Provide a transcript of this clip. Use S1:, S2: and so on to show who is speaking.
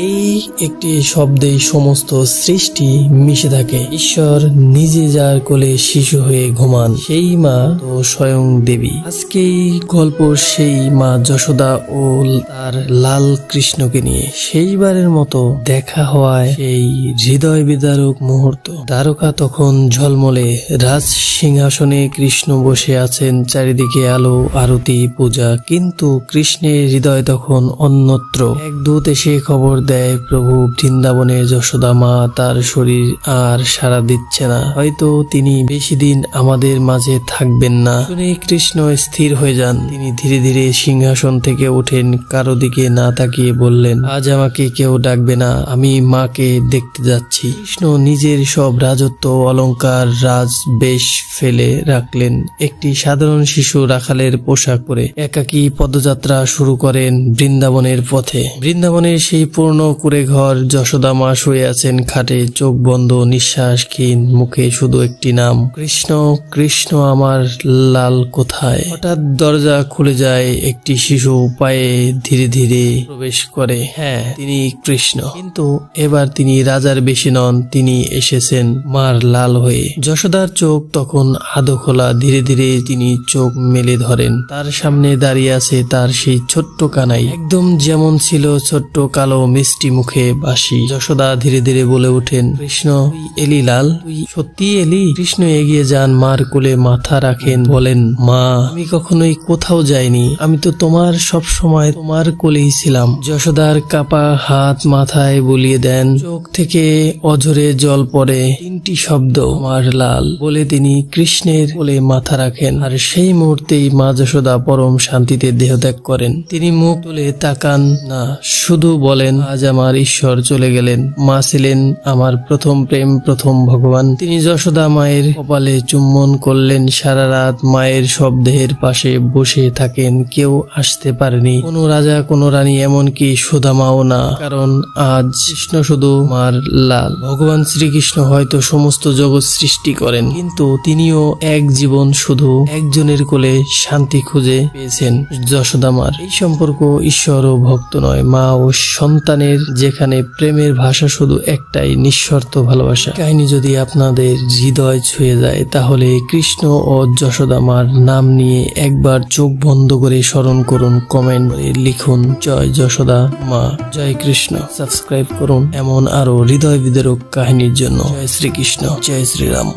S1: এই একটি শব্দে সমস্ত সৃষ্টি মিশে থাকে। ঈশ্বর নিজে যার কোলে শিশু হয়ে ঘুমান, সেই মা তো স্বয়ং দেবী। আজকে এই গল্প সেই মা যশোদা ও তার লাল কৃষ্ণকে নিয়ে শেষবারের মতো দেখা হওয়ায় সেই হৃদয় বিদারক মুহূর্ত। দ্বারকা তখন ঝলমলে, রাজ সিংহাসনে কৃষ্ণ বসে আছেন, চারিদিকে আলো, আরতি, পূজা। কিন্তু কৃষ্ণের হৃদয় তখন অন্যত্র। এক দূত এসে খবর দেয়, প্রভু বৃন্দাবনের যশোদা মা তার শরীর আর সাড়া দিচ্ছে না, হয়তো তিনি বেশি দিন আমাদের মাঝে থাকবেন না। শুনে কৃষ্ণ স্থির হয়ে যান। তিনি ধীরে ধীরে সিংহাসন থেকে ওঠেন, কারো দিকে না তাকিয়ে বললেন, আজ আমাকে কেউ ডাকবে না, আমি মাকে দেখতে যাচ্ছি। কৃষ্ণ নিজের সব রাজত্ব, অলংকার, রাজ বেশ ফেলে রাখলেন। একটি সাধারণ শিশু রাখালের পোশাক পরে একাকী পদযাত্রা শুরু করেন বৃন্দাবনের পথে। বৃন্দাবনের সেই পূর্ণ কুঁড়ে ঘর, যশোদা মা শুয়ে আছেন খাটে, চোখ বন্ধ, নিঃশ্বাসহীন, মুখে শুধু একটি নাম, কৃষ্ণ কৃষ্ণ আমার লাল কোথায়। হঠাৎ দরজা খুলে যায়, একটি শিশু পায়ে ধীরে ধীরে প্রবেশ করে। হ্যাঁ, তিনি কৃষ্ণ, কিন্তু এবার তিনি রাজার বেশি নন, তিনি এসেছেন মার লাল হয়ে। যশোদার চোখ তখন আধো খোলা, ধীরে ধীরে তিনি চোখ মেলে ধরেন। তার সামনে দাঁড়িয়ে আছে তার সেই ছোট্ট কানাই, একদম যেমন ছিল, ছোট্ট, কালো, মিষ্টি মুখে বাসি। যশোদা ধীরে ধীরে বলে ওঠেন, কৃষ্ণ তুই এলি লাল, তুই সত্যি এলি? কৃষ্ণ এগিয়ে যান, মার কোলে মাথা রাখেন, বলেন, মা আমি কখনোই কোথাও যাইনি, আমি তো তোমার সব সময় তোমার কোলেই ছিলাম। যশোদার কাপা হাত মাথায় বুলিয়ে দেন, চোখ থেকে অঝরে জল পড়ে। তিনটি শব্দ, আমার লাল, বলে তিনি কৃষ্ণের কোলে মাথা রাখেন। আর সেই মুহূর্তেই মা যশোদা পরম শান্তিতে দেহত্যাগ করেন। তিনি মুখ তুলে তাকান না, শুধু বলেন, আজ আমার ঈশ্বর চলে গেলেন। মা ছিলেন আমার প্রথম প্রেম, প্রথম ভগবান। তিনি যশোদা মায়ের কপালে চুম্বন করলেন। সারা রাত মায়ের শবদেহের পাশে বসে থাকেন, কেউ আসতে পারেনি, কোনো রাজা, কোনো রানী, এমনকি সুদামাও না, কারণ আজ কৃষ্ণ শুধু মার লাল। ভগবান শ্রীকৃষ্ণ হয়তো সমস্ত জগৎ সৃষ্টি করেন, কিন্তু তিনিও এক জীবন শুধু একজনের কোলে শান্তি খুঁজে পেয়েছেন, যশোদা মার। এই সম্পর্ক ঈশ্বর ও ভক্ত নয়, মা ও সন্তানের, যেখানে প্রেমের ভাষা শুধু একটাই, নিঃশর্ত ভালোবাসা। কাহিনী যদি আপনাদের হৃদয় ছুঁয়ে যায়, তাহলে কৃষ্ণ ও যশোদা মার নাম নিয়ে একবার চোখ বন্ধ করে স্মরণ করুন, কমেন্ট করে লিখুন, জয় যশোদা মা, জয় কৃষ্ণ। সাবস্ক্রাইব করুন এমন আরো হৃদয় বিদারক কাহিনীর জন্য। জয় শ্রীকৃষ্ণ, জয় শ্রীরাম।